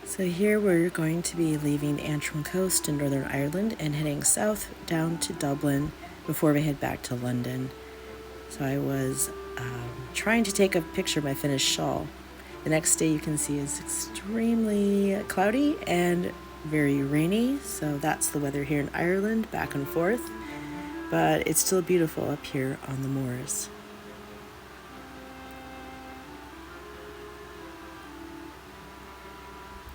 So here we're going to be leaving Antrim Coast in Northern Ireland and heading south down to Dublin before we head back to London. So I was trying to take a picture of my finished shawl. The next day you can see is extremely cloudy and very rainy, so that's the weather here in Ireland, back and forth, but it's still beautiful up here on the moors.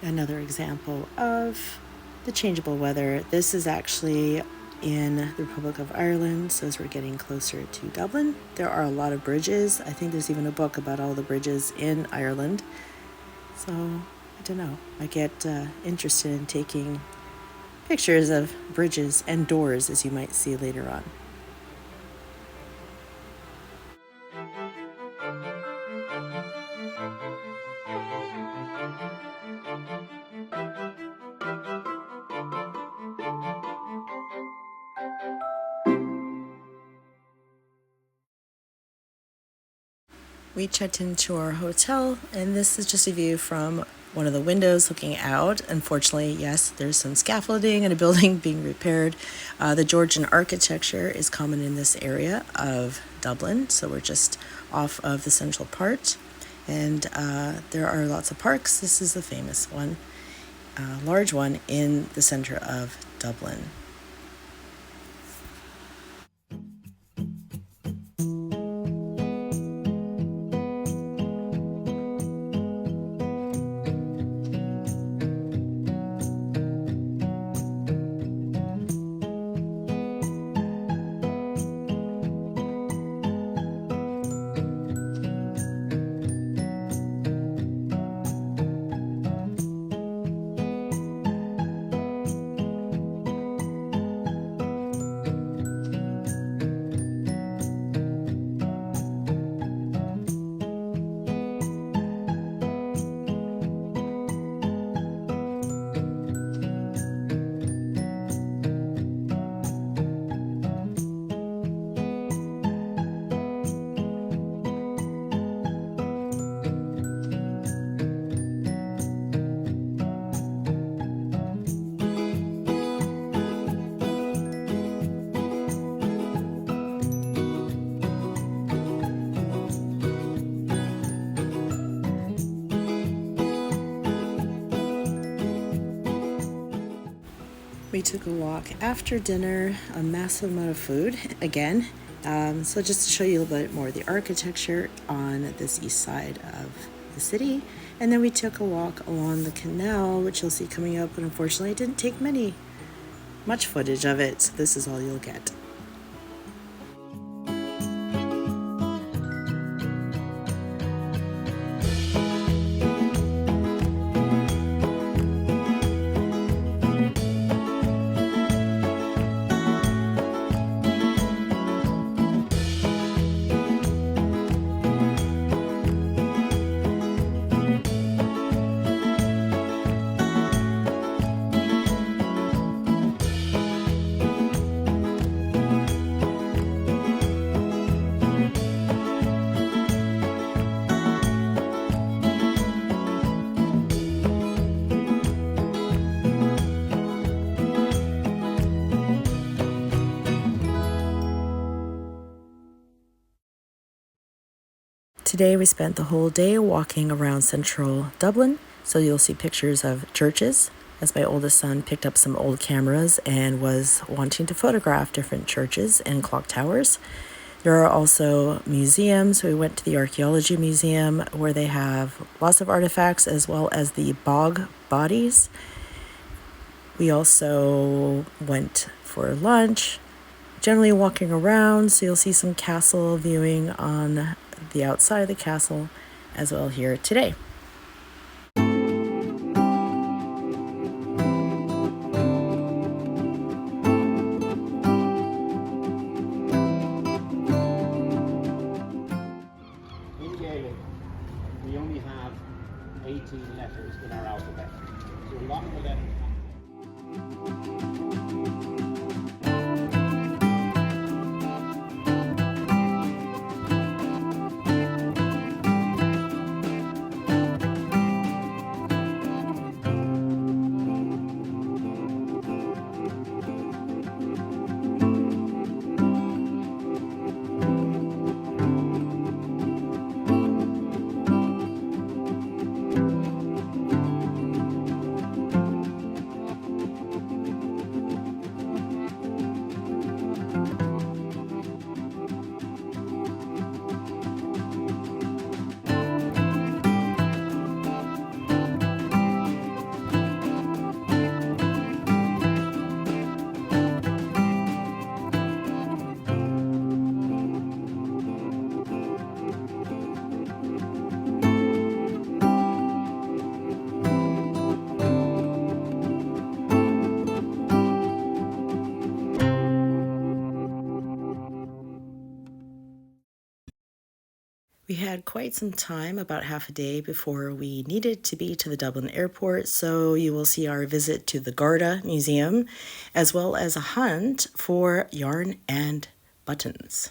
Another example of the changeable weather. This is actually in the Republic of Ireland, so as we're getting closer to Dublin. There are a lot of bridges. I think there's even a book about all the bridges in Ireland. So, I don't know. I get interested in taking pictures of bridges and doors, as you might see later on. We checked into our hotel, and this is just a view from one of the windows looking out. Unfortunately, yes, there's some scaffolding and a building being repaired. The Georgian architecture is common in this area of Dublin, so we're just off of the central part. And there are lots of parks. This is the famous one, large one in the center of Dublin. We took a walk after dinner, a massive amount of food again. So just to show you a little bit more of the architecture on this east side of the city. And then we took a walk along the canal, which you'll see coming up, but unfortunately I didn't take much footage of it, so this is all you'll get. Today we spent the whole day walking around central Dublin, so you'll see pictures of churches, as my oldest son picked up some old cameras and was wanting to photograph different churches and clock towers. There are also museums. We went to the Archaeology Museum, where they have lots of artifacts as well as the bog bodies. We also went for lunch, generally walking around, so you'll see some castle viewing on the outside of the castle as well here today. In Gaelic, we only have 18 letters in our alphabet. So a lot of the letters We had quite some time, about half a day, before we needed to be to the Dublin airport, so you will see our visit to the Garda Museum, as well as a hunt for yarn and buttons.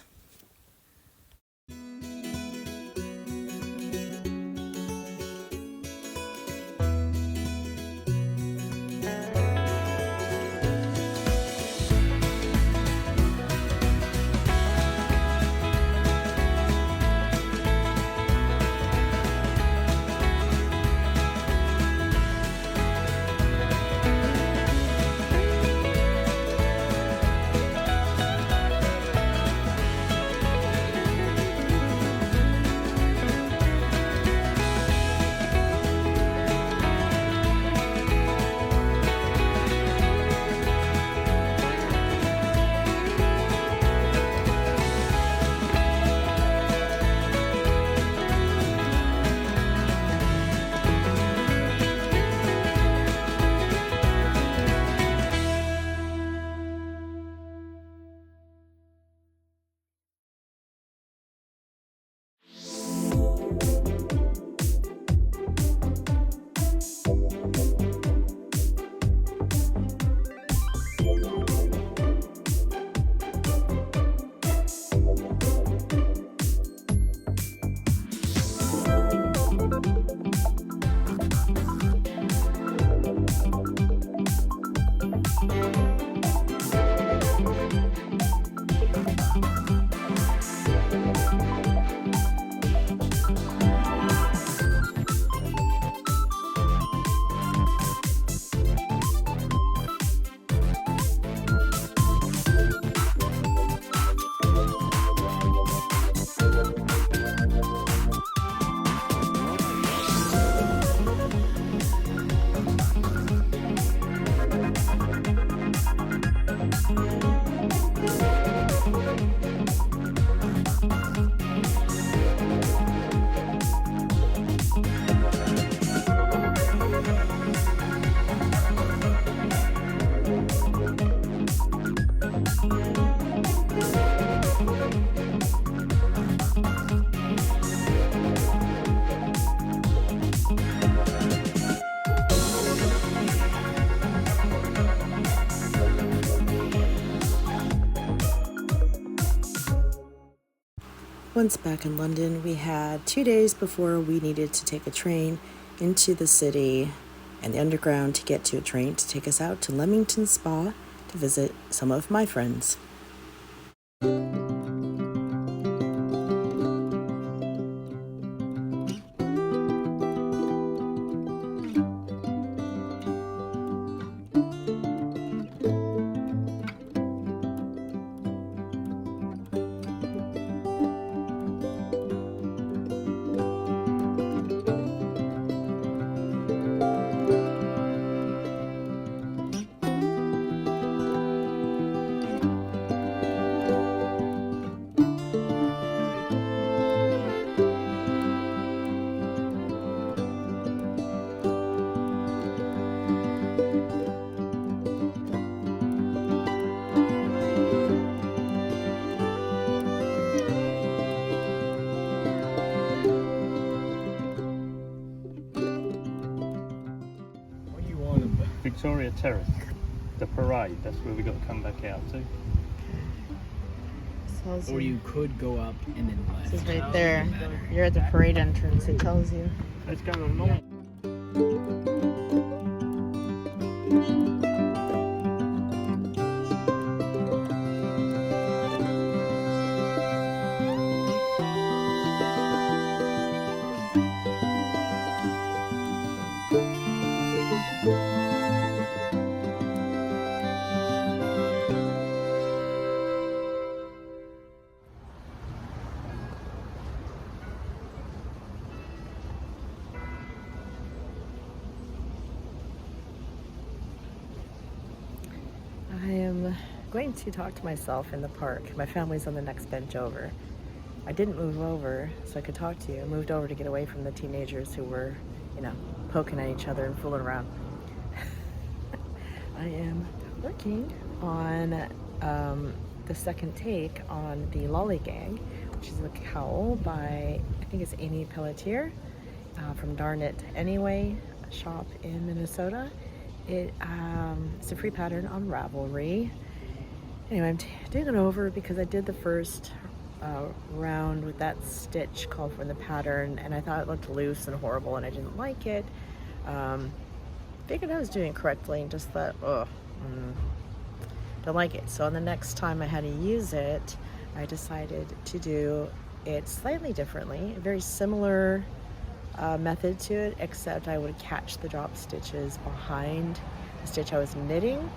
Once back in London, we had 2 days before we needed to take a train into the city and the underground to get to a train to take us out to Leamington Spa to visit some of my friends. Victoria Terrace, the parade, that's where we got to come back out to. Or you could go up and then left. This is right there. You're at the parade entrance, it tells you. Let's go along. I am going to talk to myself in the park. My family's on the next bench over. I didn't move over so I could talk to you. I moved over to get away from the teenagers who were, poking at each other and fooling around. I am working on the second take on the Lollygang, which is a cowl by, I think it's Amy Pelletier from Darn It Anyway shop in Minnesota. It's a free pattern on Ravelry. Anyway, I'm doing it over because I did the first round with that stitch called for in the pattern, and I thought it looked loose and horrible, and I didn't like it. Figured I was doing it correctly, and just thought, don't like it. So on the next time I had to use it, I decided to do it slightly differently, a very similar method to it, except I would catch the drop stitches behind the stitch I was knitting,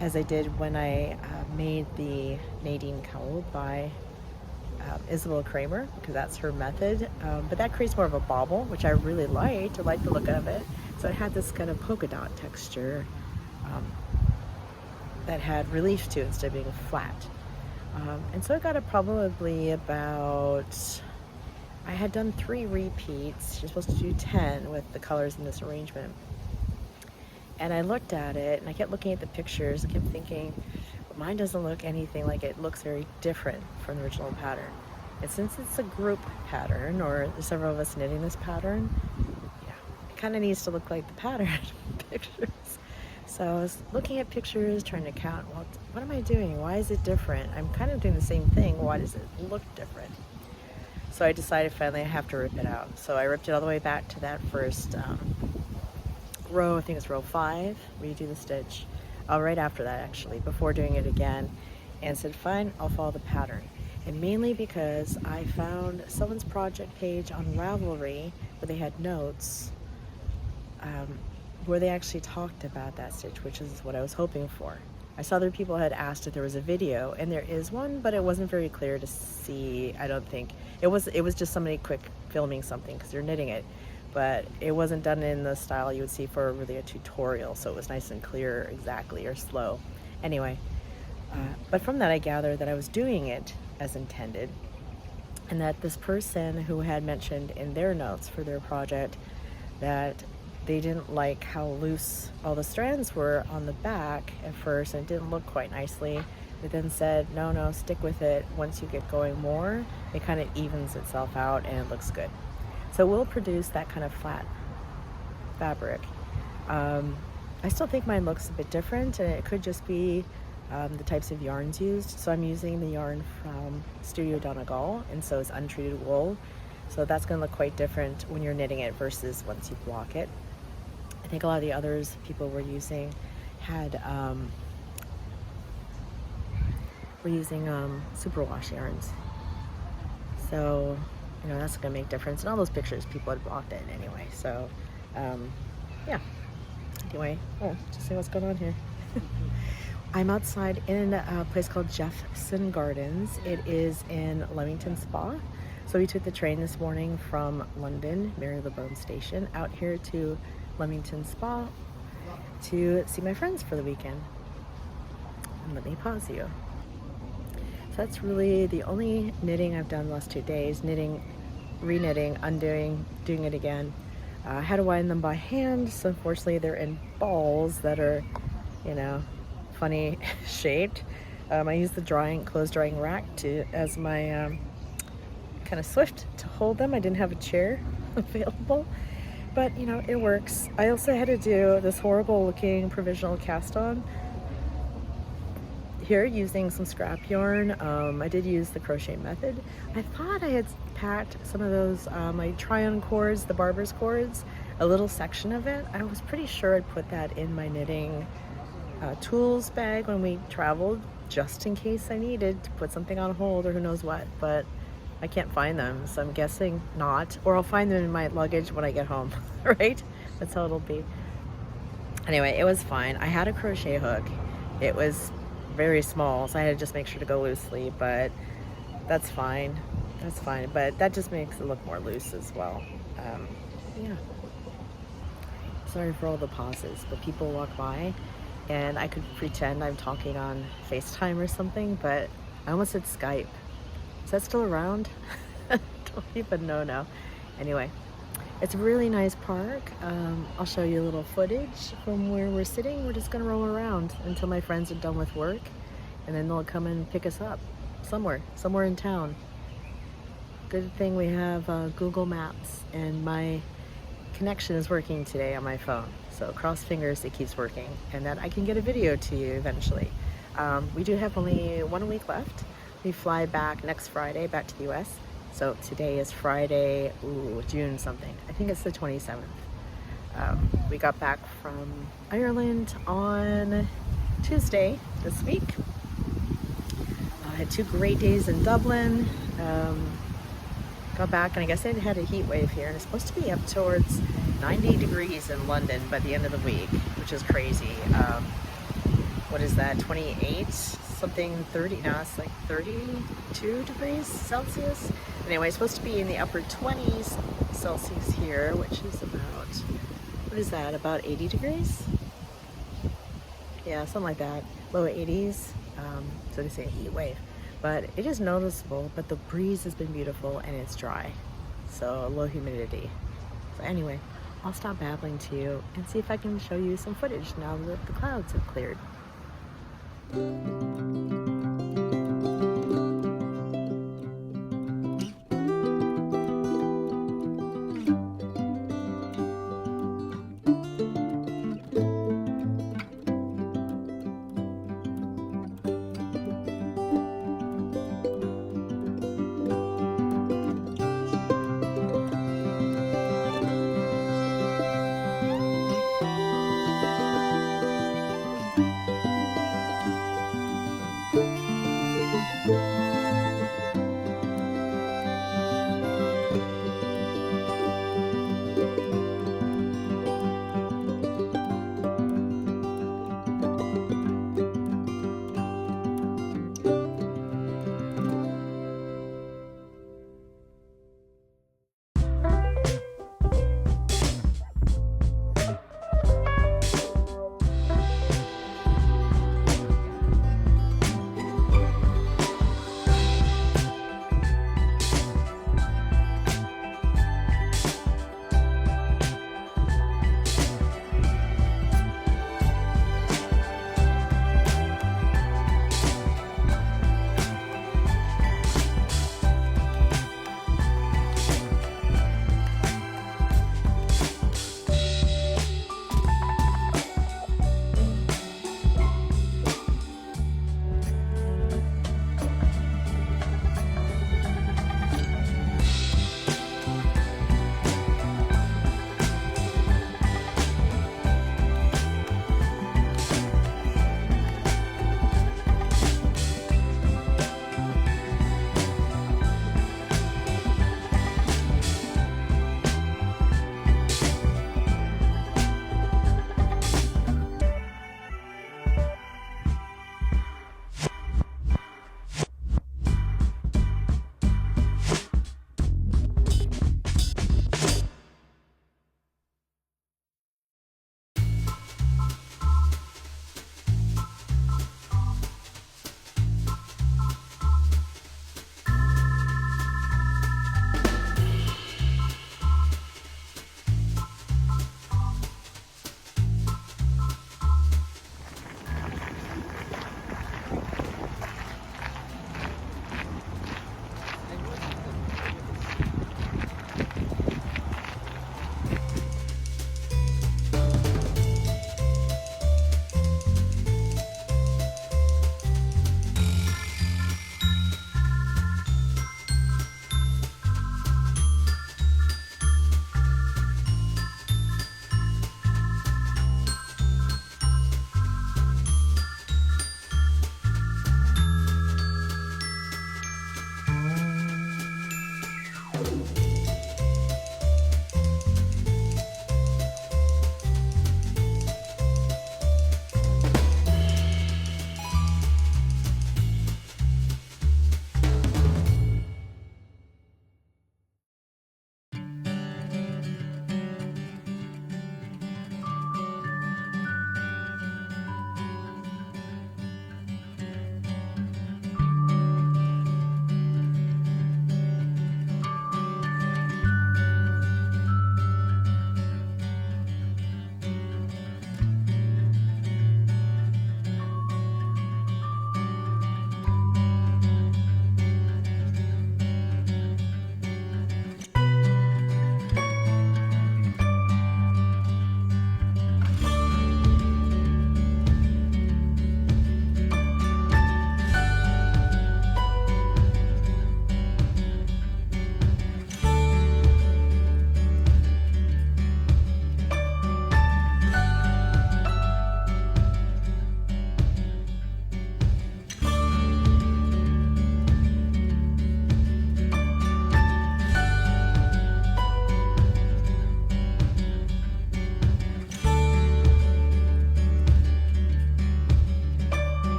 as I did when I made the Nadine cowl by Isabel Kramer, because that's her method. But that creates more of a bauble, which I really liked. I liked the look of it. So it had this kind of polka dot texture that had relief to it instead of being flat. And so I got it probably about, I had done 3 repeats. You're supposed to do 10 with the colors in this arrangement. And I looked at it, and I kept looking at the pictures. I kept thinking, mine doesn't look anything like it. It looks very different from the original pattern. And since it's a group pattern, or there's several of us knitting this pattern, yeah, it kind of needs to look like the pattern pictures. So I was looking at pictures, trying to count, well, what am I doing? Why is it different? I'm kind of doing the same thing. Why does it look different? So I decided finally I have to rip it out. So I ripped it all the way back to that first row, I think it's row 5, where you do the stitch. Right after that, actually, before doing it again, and said, fine, I'll follow the pattern. And mainly because I found someone's project page on Ravelry where they had notes where they actually talked about that stitch, which is what I was hoping for. I saw other people had asked if there was a video, and there is one, but it wasn't very clear to see. I don't think it was just somebody quick filming something because they're knitting it, but it wasn't done in the style you would see for really a tutorial, so it was nice and clear exactly, or slow. Anyway, but from that I gathered that I was doing it as intended, and that this person who had mentioned in their notes for their project that they didn't like how loose all the strands were on the back at first, and it didn't look quite nicely. But then said, no, stick with it. Once you get going more, it kind of evens itself out and it looks good. So we'll produce that kind of flat fabric. I still think mine looks a bit different, and it could just be the types of yarns used. So I'm using the yarn from Studio Donegal, and so it's untreated wool. So that's going to look quite different when you're knitting it versus once you block it. I think a lot of the others people were using had were using superwash yarns. So that's going to make difference. And all those pictures people had blocked it anyway. So yeah. Anyway, just see what's going on here. I'm outside in a place called Jeffson Gardens. It is in Leamington Spa. So we took the train this morning from London, Marylebone Station, out here to Leamington Spa to see my friends for the weekend. And let me pause you. So that's really the only knitting I've done the last 2 days. Knitting, re-knitting, undoing, doing it again. I had to wind them by hand, so unfortunately they're in balls that are, funny shaped. I used the clothes drying rack as my kind of swift to hold them. I didn't have a chair available, but it works. I also had to do this horrible looking provisional cast on here using some scrap yarn. I did use the crochet method. I thought I had packed some of those my try-on cords, the barber's cords, a little section of it. I was pretty sure I'd put that in my knitting tools bag when we traveled, just in case I needed to put something on hold or who knows what, but I can't find them, so I'm guessing not, or I'll find them in my luggage when I get home, right? That's how it'll be. Anyway, it was fine. I had a crochet hook. It was very small, so I had to just make sure to go loosely, but that's fine. That's fine, but that just makes it look more loose as well. Yeah. Sorry for all the pauses, but people walk by, and I could pretend I'm talking on FaceTime or something, but I almost said Skype. Is that still around? Don't even know now. Anyway, it's a really nice park. I'll show you a little footage from where we're sitting. We're just gonna roll around until my friends are done with work, and then they'll come and pick us up somewhere in town. Good thing we have Google Maps, and my connection is working today on my phone. So cross fingers it keeps working, and that I can get a video to you eventually. We do have only 1 week left. We fly back next Friday back to the US. So today is Friday, June something. I think it's the 27th. We got back from Ireland on Tuesday this week. I had 2 great days in Dublin. Got back, and I guess they had a heat wave here, and it's supposed to be up towards 90 degrees in London by the end of the week, which is crazy. What is that, 28 something, 30, now it's like 32 degrees Celsius. Anyway, it's supposed to be in the upper 20s Celsius here, which is about, what is that, about 80 degrees? Yeah, something like that, low 80s. So they say a heat wave, but it is noticeable. But the breeze has been beautiful, and it's dry, so low humidity. So anyway, I'll stop babbling to you and see if I can show you some footage now that the clouds have cleared.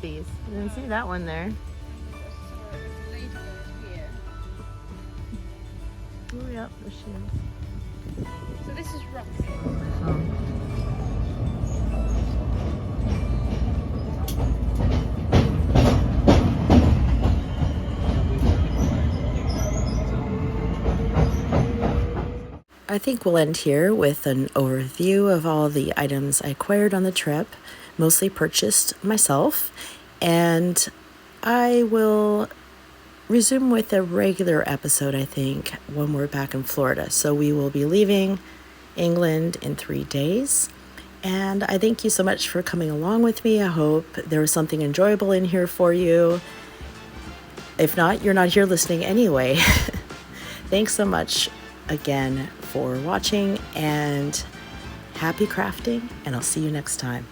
bees. I didn't see that one there. Oh, yep, there she is. So this is rock. I think we'll end here with an overview of all the items I acquired on the trip, mostly purchased myself, and I will resume with a regular episode, I think, when we're back in Florida. So we will be leaving England in 3 days. And I thank you so much for coming along with me. I hope there was something enjoyable in here for you. If not, you're not here listening anyway. Thanks so much again for watching, and happy crafting, and I'll see you next time.